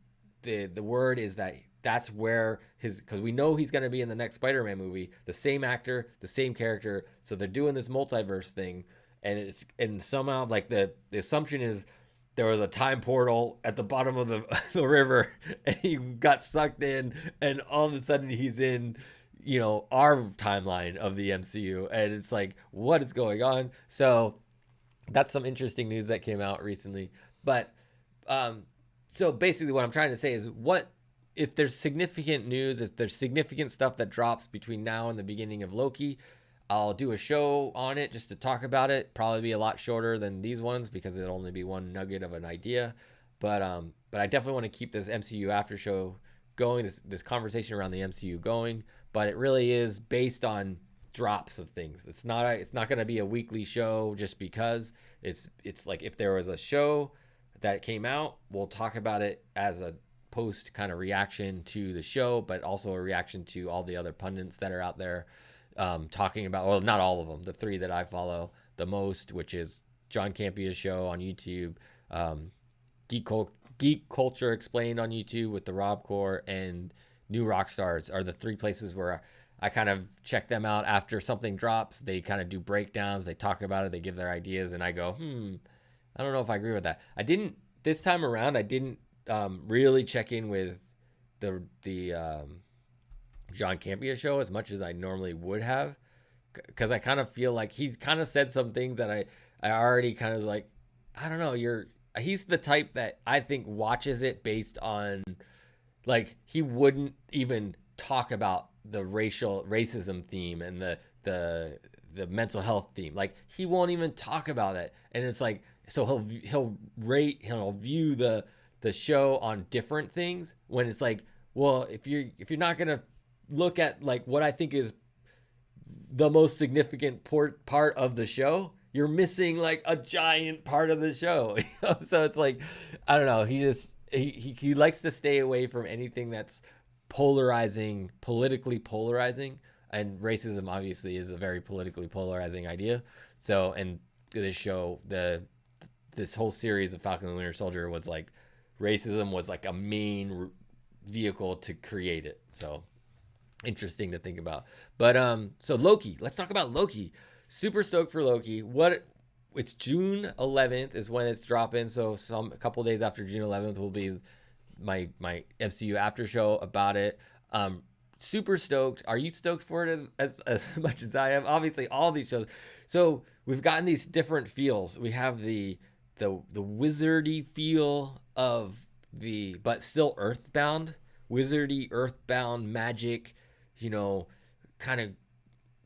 Speaker 1: the word is that's where because we know he's going to be in the next Spider-Man movie, the same actor, the same character. So they're doing this multiverse thing, and somehow like the assumption is there was a time portal at the bottom of the river, and he got sucked in, and all of a sudden he's in, our timeline of the MCU, and it's like, what is going on? So that's some interesting news that came out recently. But so basically what I'm trying to say is, what if there's significant news, if there's significant stuff that drops between now and the beginning of Loki, I'll do a show on it just to talk about it. Probably be a lot shorter than these ones, because it'll only be one nugget of an idea. But I definitely want to keep this MCU after show going, this conversation around the MCU going. But it really is based on drops of things. It's not going to be a weekly show just because. It's like, if there was a show that came out, we'll talk about it as a post kind of reaction to the show, but also a reaction to all the other pundits that are out there talking about, well, not all of them, the three that I follow the most, which is John Campia's show on YouTube, Geek Culture Explained on YouTube with the Rob Core, and New Rockstars are the three places where I kind of check them out after something drops. They kind of do breakdowns, they talk about it, they give their ideas, and I go, I don't know if I agree with that. This time around, I didn't really check in with the John Campia show as much as I normally would have, because I kind of feel like he's kind of said some things that I already kind of like, I don't know, he's the type that I think watches it based on, like, he wouldn't even talk about the racism theme and the mental health theme. Like, he won't even talk about it, and it's like, so he'll view the show on different things, when it's like, well, if you're not gonna look at like what I think is the most significant part of the show, you're missing like a giant part of the show. So it's like, I don't know, he likes to stay away from anything that's politically polarizing, and racism obviously is a very politically polarizing idea. So, and this show, this whole series of Falcon and Winter Soldier was like, racism was like a main vehicle to create it. So interesting to think about. But so Loki, let's talk about Loki. Super stoked for Loki. It's June 11th is when it's dropping. So a couple days after June 11th will be my MCU after show about it. Super stoked. Are you stoked for it as much as I am? Obviously, all these shows. So we've gotten these different feels. We have the wizardy feel of but still earthbound, wizardy earthbound magic, you know, kind of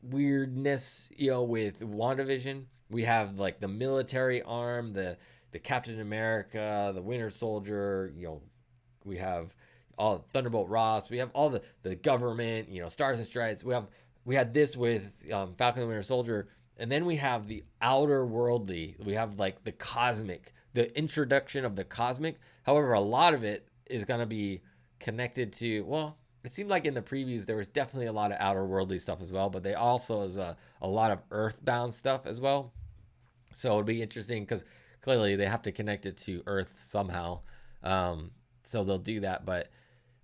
Speaker 1: weirdness, with WandaVision. We have like the military arm, the Captain America, the Winter Soldier, we have all Thunderbolt Ross, we have all the government, Stars and Stripes. We had this with Falcon and Winter Soldier, and then we have the outer worldly. We have like the introduction of the cosmic. However, a lot of it is gonna be connected to, well, it seemed like in the previews there was definitely a lot of outer worldly stuff as well, but they also is a lot of earthbound stuff as well. So it'll be interesting because clearly they have to connect it to Earth somehow. So they'll do that. But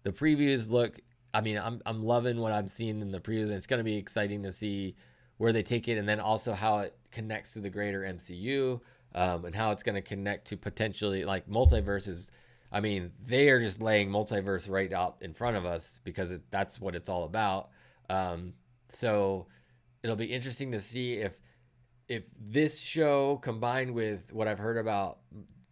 Speaker 1: the previews look, I mean, I'm loving what I'm seeing in the previews, and it's going to be exciting to see where they take it, and then also how it connects to the greater MCU, and how it's going to connect to potentially like multiverses. I mean, they are just laying multiverse right out in front of us because that's what it's all about. So it'll be interesting to see if this show combined with what I've heard about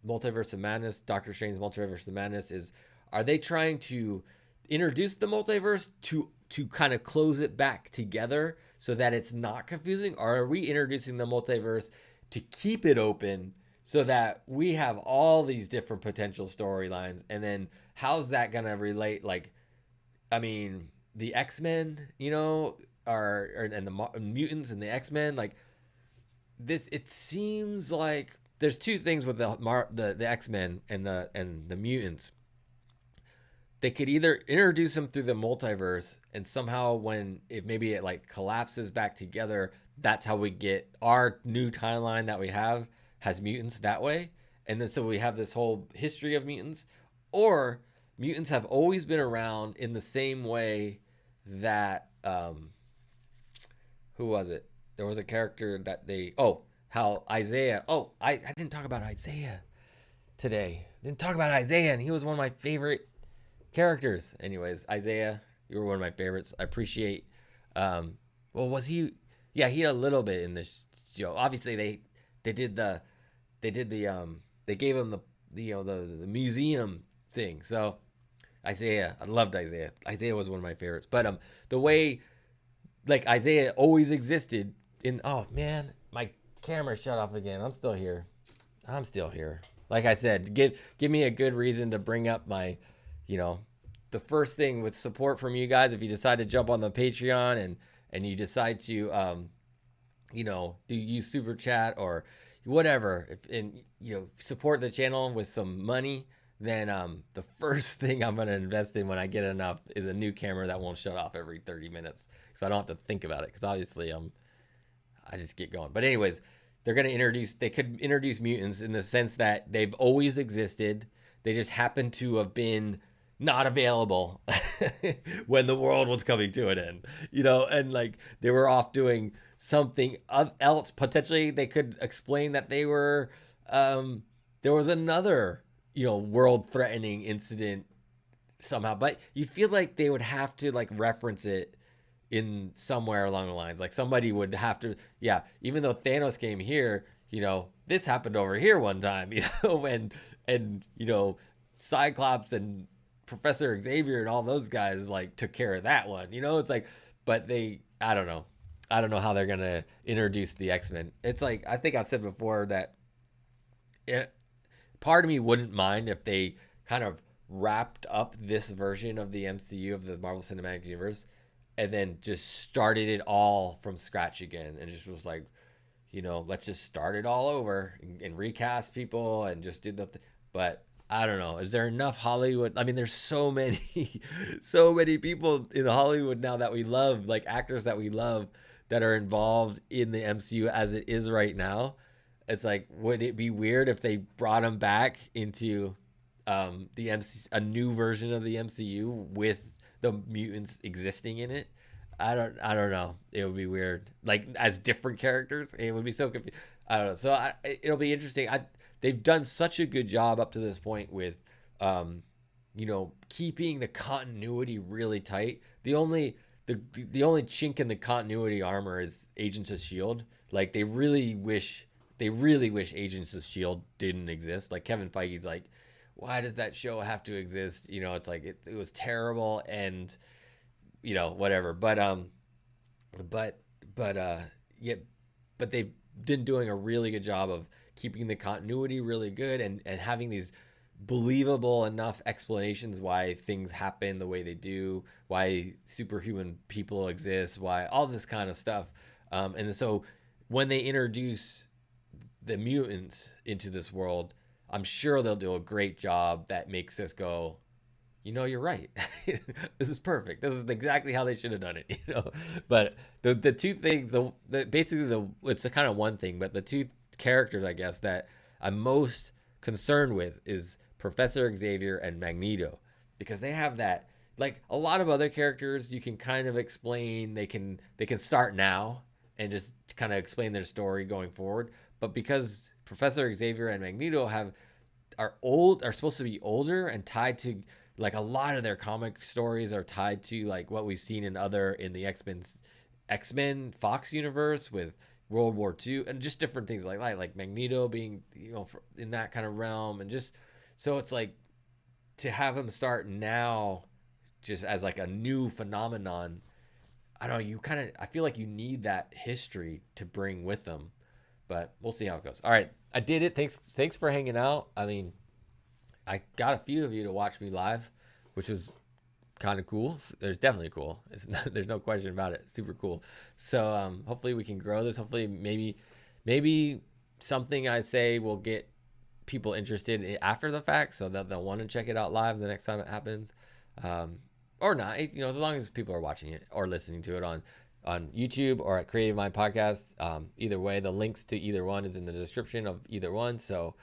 Speaker 1: Multiverse of Madness, Doctor Strange's Multiverse of Madness, are they trying to introduce the multiverse to kind of close it back together so that it's not confusing, or are we introducing the multiverse to keep it open so that we have all these different potential storylines? And then how's that gonna relate? Like, I mean, the X-Men, and the mutants and the X-Men, like this. It seems like there's two things with the X-Men and the mutants. They could either introduce them through the multiverse, and somehow maybe it like collapses back together, that's how we get our new timeline that we have has mutants that way. And then so we have this whole history of mutants, or mutants have always been around in the same way that who was it? There was a character that how Isaiah. Oh, I didn't talk about Isaiah today. Didn't talk about Isaiah, and he was one of my favorite characters. Anyways, Isaiah, you were one of my favorites. I appreciate. Was he? Yeah, he had a little bit in this show. Obviously, they gave him the museum thing. So Isaiah, I loved Isaiah. Isaiah was one of my favorites. But the way like Isaiah always existed in. Oh man, my camera shut off again. I'm still here. Like I said, give me a good reason to bring up my, the first thing with support from you guys. If you decide to jump on the Patreon and you decide to, do use super chat or whatever, support the channel with some money, then the first thing I'm going to invest in when I get enough is a new camera that won't shut off every 30 minutes. So I don't have to think about it, because obviously I just get going. But anyways, they could introduce mutants in the sense that they've always existed. They just happen to have been not available when the world was coming to an end, and like they were off doing something else. Potentially they could explain that they were, there was another, world threatening incident somehow, but you'd feel like they would have to like reference it in somewhere along the lines. Like somebody would have to, even though Thanos came here, this happened over here one time, and Cyclops and Professor Xavier and all those guys like took care of that one. It's like, but I don't know how they're gonna introduce the X-Men. It's like, I think I've said before that part of me wouldn't mind if they kind of wrapped up this version of the MCU, of the Marvel Cinematic Universe, and then just started it all from scratch again, and just was like, let's just start it all over and recast people and just do but I don't know. Is there enough Hollywood? I mean, there's so many people in Hollywood now that we love, like actors that we love, that are involved in the MCU as it is right now. It's like, would it be weird if they brought them back into a new version of the MCU with the mutants existing in it? I don't know. It would be weird, like as different characters. It would be so confusing. I don't know. So it'll be interesting. They've done such a good job up to this point with keeping the continuity really tight. The only chink in the continuity armor is Agents of Shield. Like they really wish Agents of Shield didn't exist. Like Kevin Feige's like, why does that show have to exist? It's like it was terrible and whatever. But yeah, but they've been doing a really good job of keeping the continuity really good and having these believable enough explanations why things happen the way they do, why superhuman people exist, why all this kind of stuff. And so when they introduce the mutants into this world, I'm sure they'll do a great job that makes us go, you're right. This is perfect. This is exactly how they should have done it. But the two things, it's a kind of one thing, but the two characters, I guess, that I'm most concerned with is Professor Xavier and Magneto, because they have that. Like a lot of other characters, you can kind of explain. They can start now and just kind of explain their story going forward. But because Professor Xavier and Magneto are supposed to be older and tied to, like, a lot of their comic stories are tied to like what we've seen in the X-Men Fox universe with World War II and just different things like Magneto being in that kind of realm, and just so it's like to have him start now just as like a new phenomenon. I don't know, I feel like you need that history to bring with them, but we'll see how it goes. All right, I did it. Thanks for hanging out. I mean, I got a few of you to watch me live, which was kind of cool. There's definitely cool. There's no question about it. Super cool. So hopefully we can grow this. Hopefully maybe something I say will get people interested after the fact, so that they'll want to check it out live the next time it happens, or not. As long as people are watching it or listening to it on YouTube or at Creative Mind Podcast. Either way, the links to either one is in the description of either one. So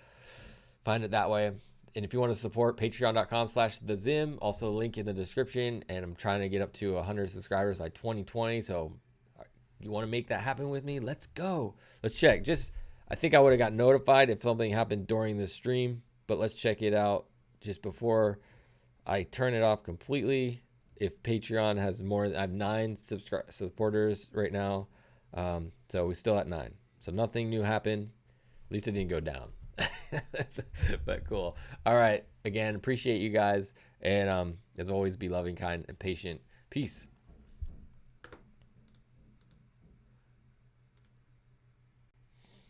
Speaker 1: find it that way. And if you want to support, patreon.com/thezim, also link in the description. And I'm trying to get up to 100 subscribers by 2020. So you want to make that happen with me? Let's go. Let's check. I think I would have got notified if something happened during this stream, but let's check it out just before I turn it off completely. If Patreon has more, I have 9 supporters right now. So we're still at 9. So nothing new happened. At least it didn't go down. But cool. All right. Again, appreciate you guys. And as always, be loving, kind, and patient. Peace.